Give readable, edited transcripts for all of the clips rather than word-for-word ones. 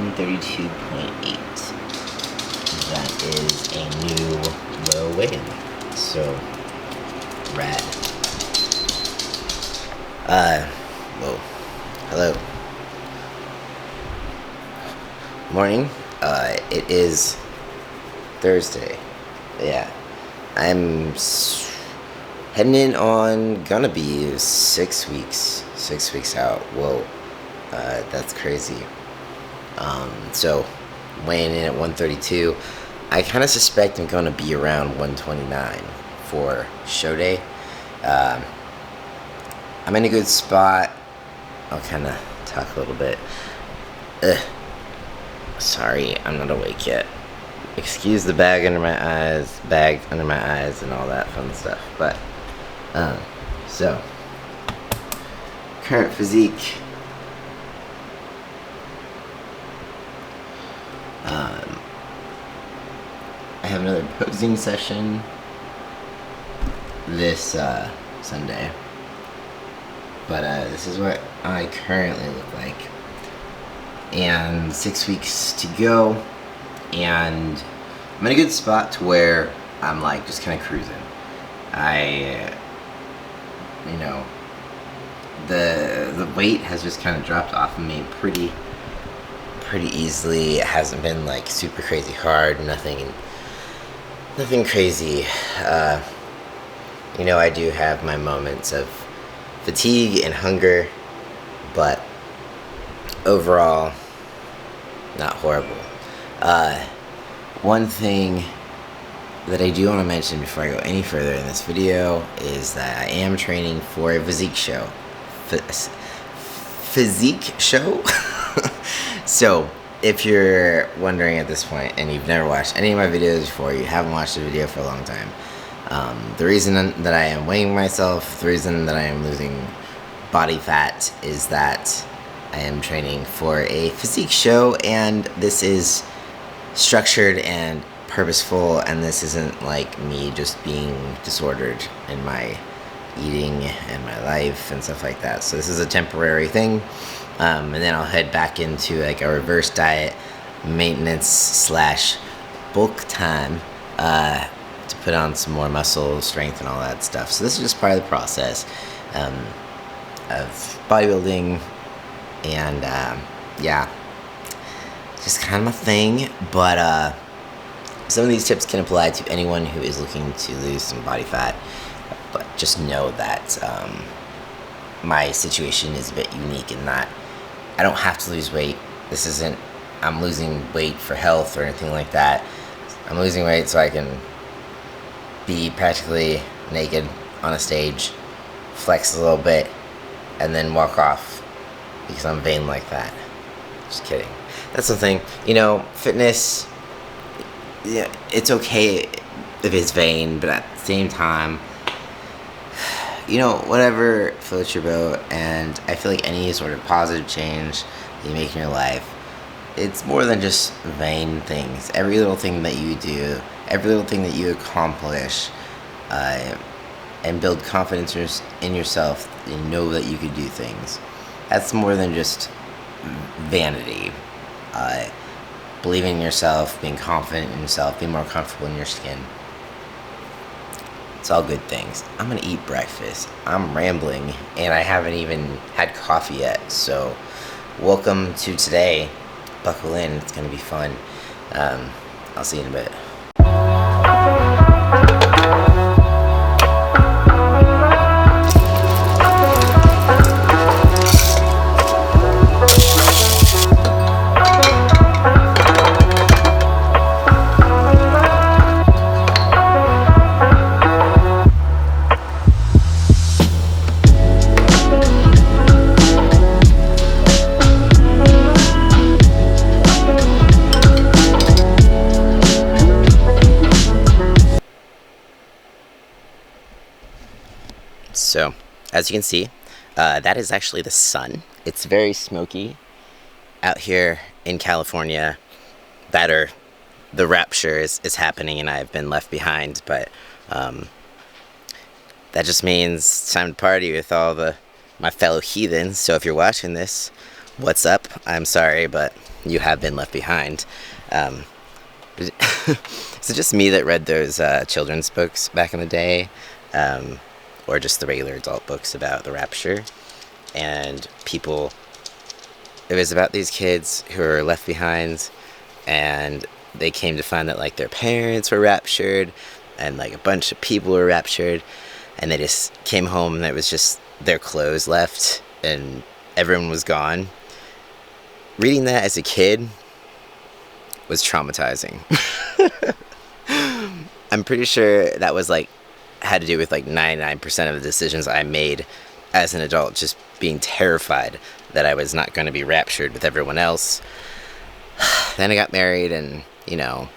132.8. That is a new low weigh-in. So, rad. Whoa. Hello. Morning. It is Thursday. Yeah. I'm heading in on gonna be 6 weeks. 6 weeks out. Whoa. That's crazy. So weighing in at 132. I kind of suspect I'm gonna be around 129 for show day. I'm in a good spot. I'll kind of talk a little bit. Sorry, I'm not awake yet. Excuse the bag under my eyes, and all that fun stuff. But, so, current physique. I have another posing session this Sunday. But this is what I currently look like. And 6 weeks to go. And I'm in a good spot to where I'm like just kind of cruising. The weight has just kind of dropped off of me pretty easily. It hasn't been like super crazy hard, nothing crazy. I do have my moments of fatigue and hunger, but overall, not horrible. One thing that I do want to mention before I go any further in this video is that I am training for a physique show. Physique show? So, if you're wondering at this point and you've never watched any of my videos before, you haven't watched a video for a long time, the reason that I am weighing myself, the reason that I am losing body fat is that I am training for a physique show, and this is structured and purposeful, and this isn't like me just being disordered in my eating and my life and stuff like that. So this is a temporary thing, and then I'll head back into like a reverse diet, maintenance / bulk time, to put on some more muscle strength and all that stuff. So this is just part of the process of bodybuilding, and yeah, just kind of my thing. But some of these tips can apply to anyone who is looking to lose some body fat, but just know that my situation is a bit unique in that I don't have to lose weight. This isn't I'm losing weight for health or anything like that. I'm losing weight so I can be practically naked on a stage, flex a little bit, and then walk off because I'm vain like that. Just kidding. That's the thing. Fitness, yeah, it's okay if it's vain, but at the same time, whatever floats your boat. And I feel like any sort of positive change that you make in your life, it's more than just vain things. Every little thing that you do, every little thing that you accomplish, and build confidence in yourself and know that you can do things, that's more than just vanity. Believing in yourself, being confident in yourself, being more comfortable in your skin. It's all good things. I'm gonna eat breakfast. I'm rambling, and I haven't even had coffee yet. So, welcome to today. Buckle in. It's gonna be fun. I'll see you in a bit. So, as you can see, that is actually the sun. It's very smoky out here in California. The rapture is happening, and I've been left behind. But that just means it's time to party with all my fellow heathens. So if you're watching this, What's up? I'm sorry, but you have been left behind. Um, is it just me that read those children's books back in the day? Or just the regular adult books about the rapture? And people, it was about these kids who were left behind, and they came to find that, like, their parents were raptured, and, like, a bunch of people were raptured, and they just came home, and it was just their clothes left, and everyone was gone. Reading that as a kid was traumatizing. I'm pretty sure that was, like, had to do with, like, 99% of the decisions I made as an adult, just being terrified that I was not going to be raptured with everyone else. Then I got married, and, you know,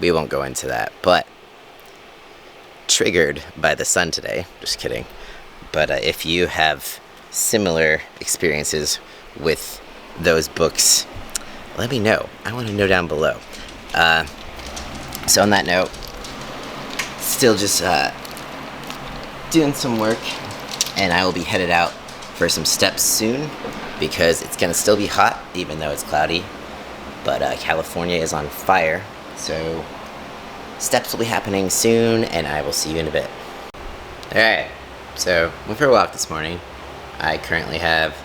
we won't go into that, but triggered by the sun today. Just kidding. But if you have similar experiences with those books, let me know. I want to know down below. So on that note, still just doing some work, and I will be headed out for some steps soon because it's gonna still be hot even though it's cloudy, but California is on fire, so steps will be happening soon, and I will see you in a bit. Alright, so went for a walk this morning. I currently have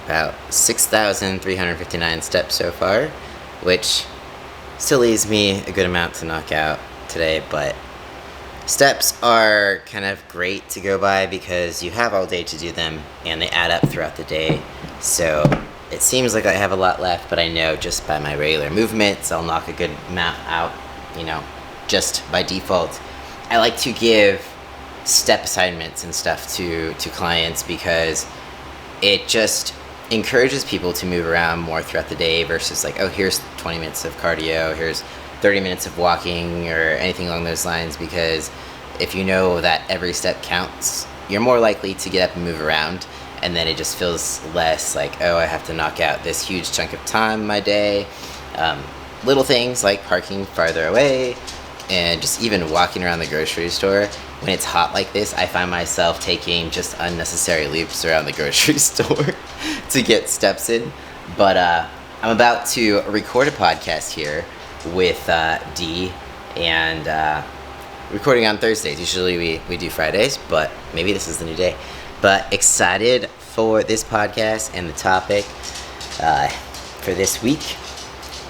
about 6,359 steps so far, which still leaves me a good amount to knock out today, but steps are kind of great to go by because you have all day to do them and they add up throughout the day. So it seems like I have a lot left, but I know just by my regular movements I'll knock a good amount out, you know, just by default. I like to give step assignments and stuff to clients because it just encourages people to move around more throughout the day versus like, oh, here's 20 minutes of cardio, here's 30 minutes of walking or anything along those lines, because if you know that every step counts, you're more likely to get up and move around, and then it just feels less like, oh, I have to knock out this huge chunk of time in my day. Little things like parking farther away and just even walking around the grocery store. When it's hot like this, I find myself taking just unnecessary loops around the grocery store to get steps in. But I'm about to record a podcast here with Dee, and recording on Thursdays. Usually we do Fridays, but maybe this is the new day. But excited for this podcast and the topic for this week.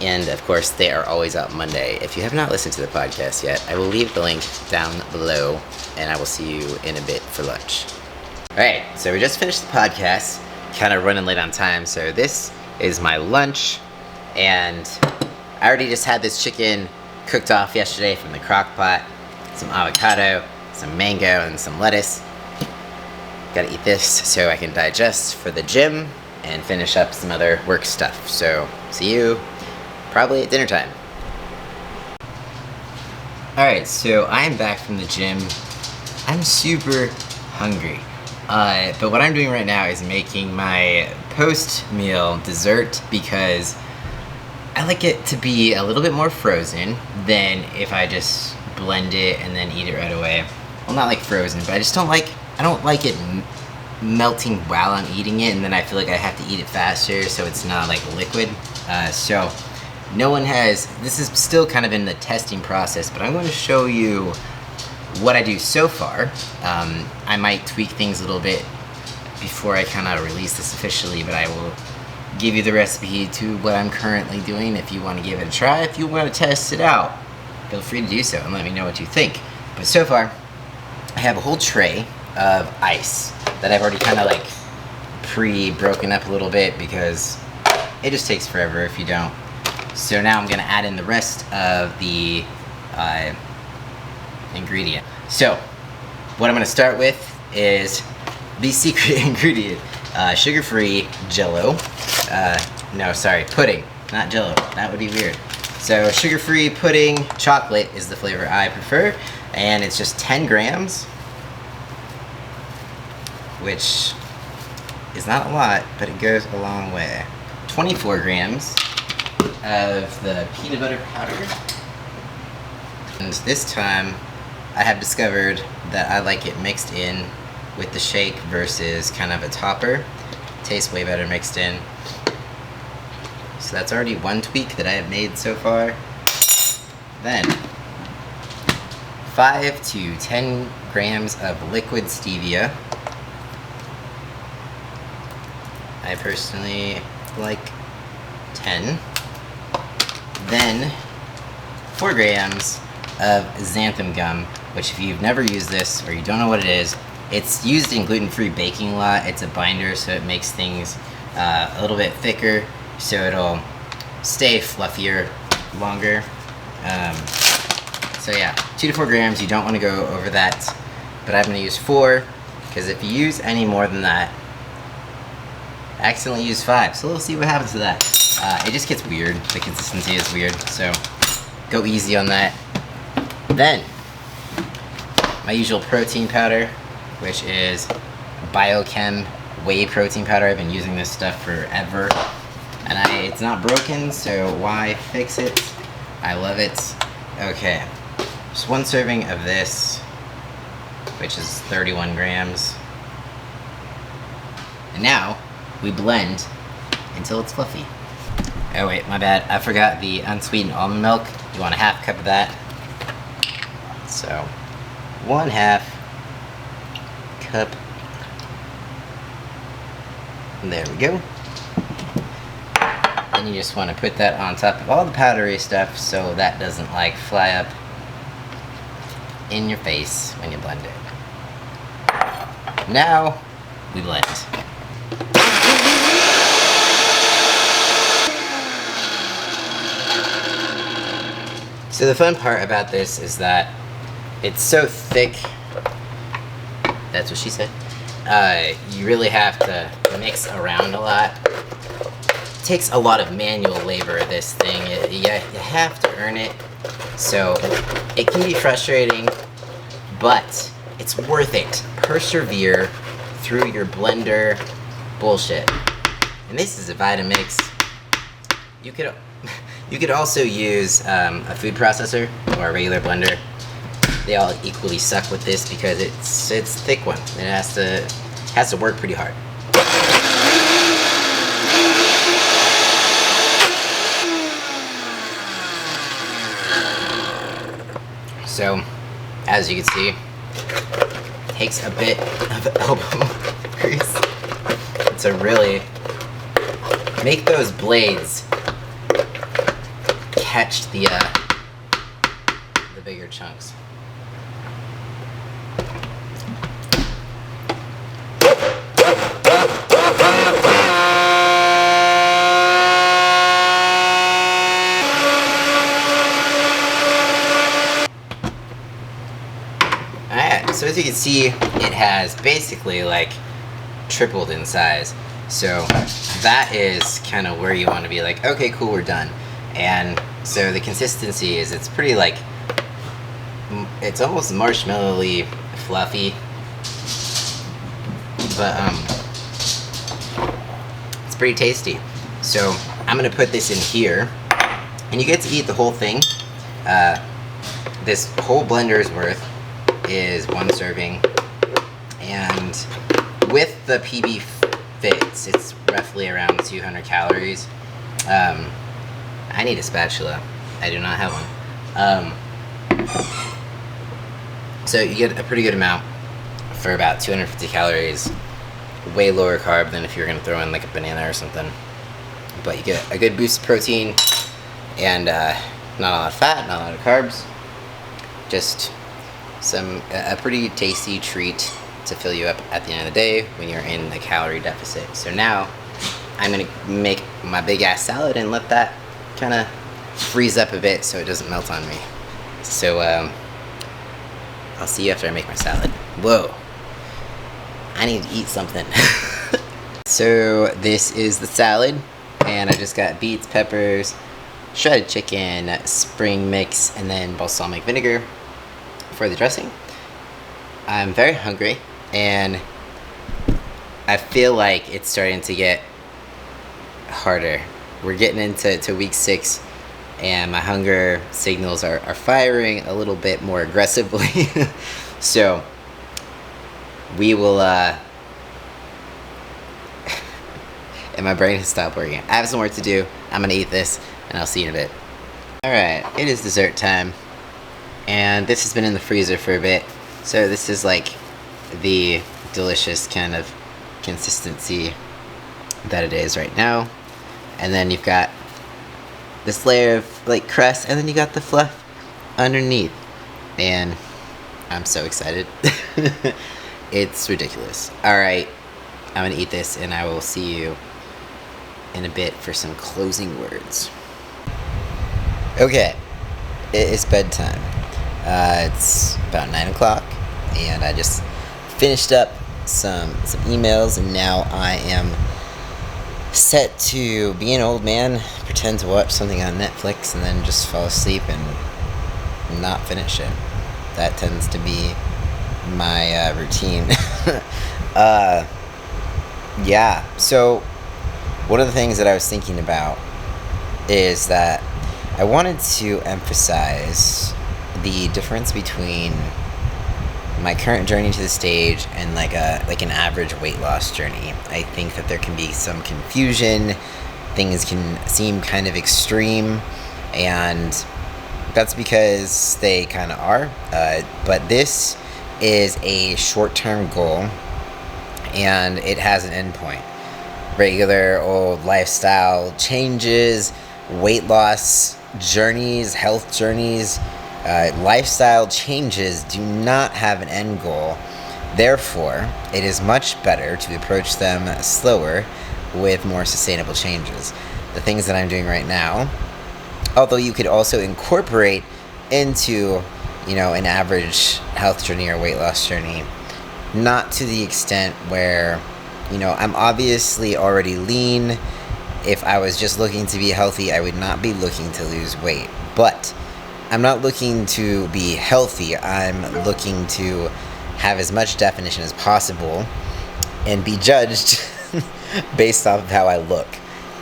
And of course, they are always out Monday. If you have not listened to the podcast yet, I will leave the link down below, and I will see you in a bit for lunch. Alright, so we just finished the podcast, kind of running late on time, so this is my lunch, and I already just had this chicken cooked off yesterday from the crock pot, some avocado, some mango, and some lettuce. Gotta eat this so I can digest for the gym and finish up some other work stuff. So, see you probably at dinner time. Alright, so I am back from the gym. I'm super hungry. But what I'm doing right now is making my post-meal dessert because I like it to be a little bit more frozen than if I just blend it and then eat it right away. Well, not like frozen, but I don't like it melting while I'm eating it, and then I feel like I have to eat it faster so it's not like liquid. So this is still kind of in the testing process, but I'm going to show you what I do so far. I might tweak things a little bit before I kind of release this officially, but I will give you the recipe to what I'm currently doing if you want to give it a try. If you want to test it out, feel free to do so and let me know what you think. But so far, I have a whole tray of ice that I've already kind of like pre-broken up a little bit because it just takes forever if you don't. So now I'm going to add in the rest of the ingredient. So what I'm going to start with is the secret ingredient, sugar-free Jello. Pudding, not Jello. That would be weird. So sugar-free pudding, chocolate is the flavor I prefer, and it's just 10 grams, which is not a lot, but it goes a long way. 24 grams of the peanut butter powder. And this time, I have discovered that I like it mixed in with the shake versus kind of a topper. Tastes way better mixed in. So that's already one tweak that I have made so far. Then 5 to 10 grams of liquid stevia. I personally like 10. Then 4 grams of xanthan gum, which if you've never used this or you don't know what it is, it's used in gluten-free baking a lot. It's a binder, so it makes things a little bit thicker, so it'll stay fluffier longer. So yeah, 2 to 4 grams. You don't want to go over that, but I'm going to use 4, because if you use any more than that, I accidentally use 5, so we'll see what happens to that. It just gets weird. The consistency is weird, so go easy on that. Then, my usual protein powder, which is Biochem whey protein powder. I've been using this stuff forever, and it's not broken, so why fix it? I love it. Okay, just 1 serving of this, which is 31 grams. And now, we blend until it's fluffy. Oh wait, my bad. I forgot the unsweetened almond milk. You want a half cup of that. So, 1/2 cup. There we go. Then you just want to put that on top of all the powdery stuff so that doesn't like fly up in your face when you blend it. Now, we blend. So the fun part about this is that it's so thick. That's what she said. You really have to mix around a lot. It takes a lot of manual labor, this thing. You have to earn it. So it can be frustrating, but it's worth it. Persevere through your blender bullshit. And this is a Vitamix. You could also use a food processor or a regular blender. They all equally suck with this because it's a thick one. It has to work pretty hard. So, as you can see, it takes a bit of elbow grease to really make those blades catch the bigger chunks. Alright, so as you can see, it has basically like tripled in size. So that is kind of where you want to be like, okay, cool, we're done. And so the consistency is, it's pretty like, it's almost marshmallowy fluffy, but it's pretty tasty. So I'm gonna put this in here, and you get to eat the whole thing. This whole blender's worth is 1 serving, and with the PB Fits, it's roughly around 200 calories. I need a spatula. I do not have one. So you get a pretty good amount for about 250 calories. Way lower carb than if you're going to throw in like a banana or something. But you get a good boost of protein and not a lot of fat, not a lot of carbs. Just a pretty tasty treat to fill you up at the end of the day when you're in a calorie deficit. So now I'm going to make my big ass salad and let that kind of freeze up a bit so it doesn't melt on me. So I'll see you after I make my salad. Whoa, I need to eat something. So this is the salad, and I just got beets, peppers, shredded chicken, spring mix, and then balsamic vinegar for the dressing. I'm very hungry, and I feel like it's starting to get harder. We're getting into week 6, and my hunger signals are firing a little bit more aggressively. So we will and my brain has stopped working. I have some work to do. I'm gonna eat this, and I'll see you in a bit. Alright, it is dessert time, and this has been in the freezer for a bit, so this is like the delicious kind of consistency that it is right now. And then you've got this layer of like crust, and then you got the fluff underneath, and I'm so excited. It's ridiculous. Alright, I'm gonna eat this, and I will see you in a bit for some closing words. Okay, it is bedtime. It's about 9 o'clock, and I just finished up some emails, and now I am set to be an old man, pretend to watch something on Netflix, and then just fall asleep and not finish it. That tends to be my routine. Yeah, so one of the things that I was thinking about is that I wanted to emphasize the difference between my current journey to the stage and like an average weight loss journey. I think that there can be some confusion. Things can seem kind of extreme, and that's because they kind of are. But this is a short-term goal, and it has an endpoint. Regular old lifestyle changes, weight loss journeys, health journeys, lifestyle changes do not have an end goal. Therefore, it is much better to approach them slower with more sustainable changes. The things that I'm doing right now, although you could also incorporate into, an average health journey or weight loss journey, not to the extent where, I'm obviously already lean. If I was just looking to be healthy, I would not be looking to lose weight. But I'm not looking to be healthy. I'm looking to have as much definition as possible and be judged based off of how I look,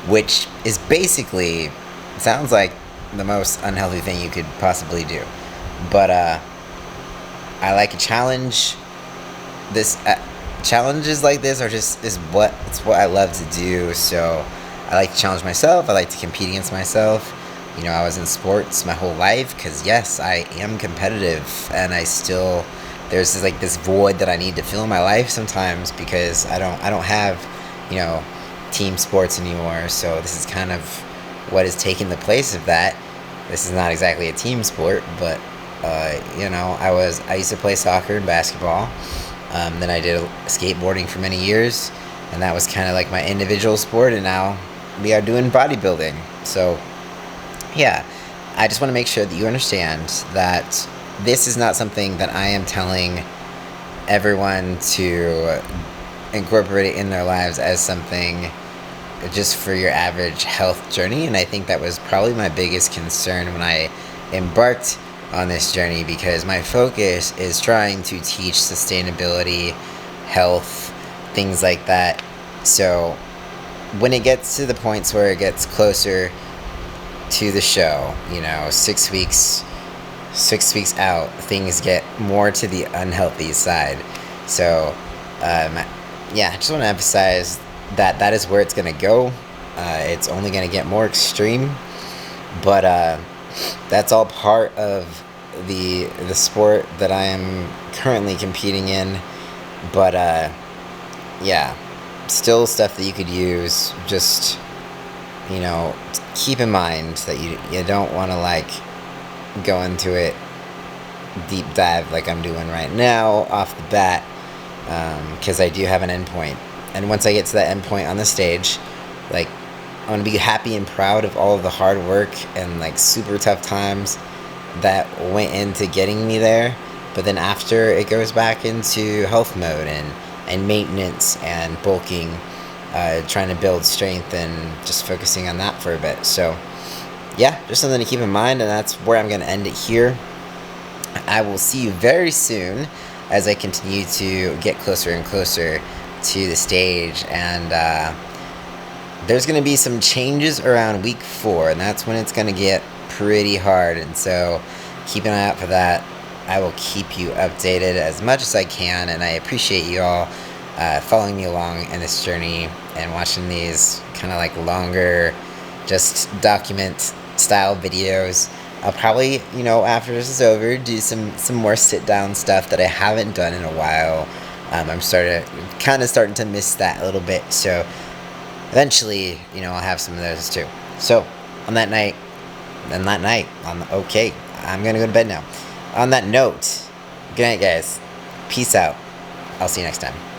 which is basically, sounds like the most unhealthy thing you could possibly do. But I like a challenge. Challenges like this is what I love to do. So I like to challenge myself. I like to compete against myself. I was in sports my whole life because, yes, I am competitive, and there's this void that I need to fill in my life sometimes because I don't have, team sports anymore. So this is kind of what is taking the place of that. This is not exactly a team sport, but I used to play soccer and basketball. Then I did skateboarding for many years, and that was kind of like my individual sport, and now we are doing bodybuilding. So yeah, I just want to make sure that you understand that this is not something that I am telling everyone to incorporate it in their lives as something just for your average health journey. And I think that was probably my biggest concern when I embarked on this journey, because my focus is trying to teach sustainability, health, things like that. So when it gets to the points where it gets closer to the show, 6 weeks out, things get more to the unhealthy side. So I just want to emphasize that is where it's going to go. It's only going to get more extreme, but that's all part of the sport that I am currently competing in. But still stuff that you could use. Just keep in mind that you don't want to go into it deep dive like I'm doing right now off the bat, because I do have an endpoint, and once I get to that endpoint on the stage, I want to be happy and proud of all of the hard work and super tough times that went into getting me there. But then after, it goes back into health mode and maintenance and bulking, trying to build strength and just focusing on that for a bit. So yeah, just something to keep in mind, and that's where I'm going to end it here. I will see you very soon as I continue to get closer and closer to the stage, and there's going to be some changes around week 4, and that's when it's going to get pretty hard, and so keep an eye out for that. I will keep you updated as much as I can, and I appreciate you all following me along in this journey and watching these kind of like longer, just document style videos. I'll probably, after this is over, do some more sit down stuff that I haven't done in a while. I'm starting to miss that a little bit. So eventually, I'll have some of those too. So on that night, okay, I'm gonna go to bed now. On that note, good night, guys. Peace out. I'll see you next time.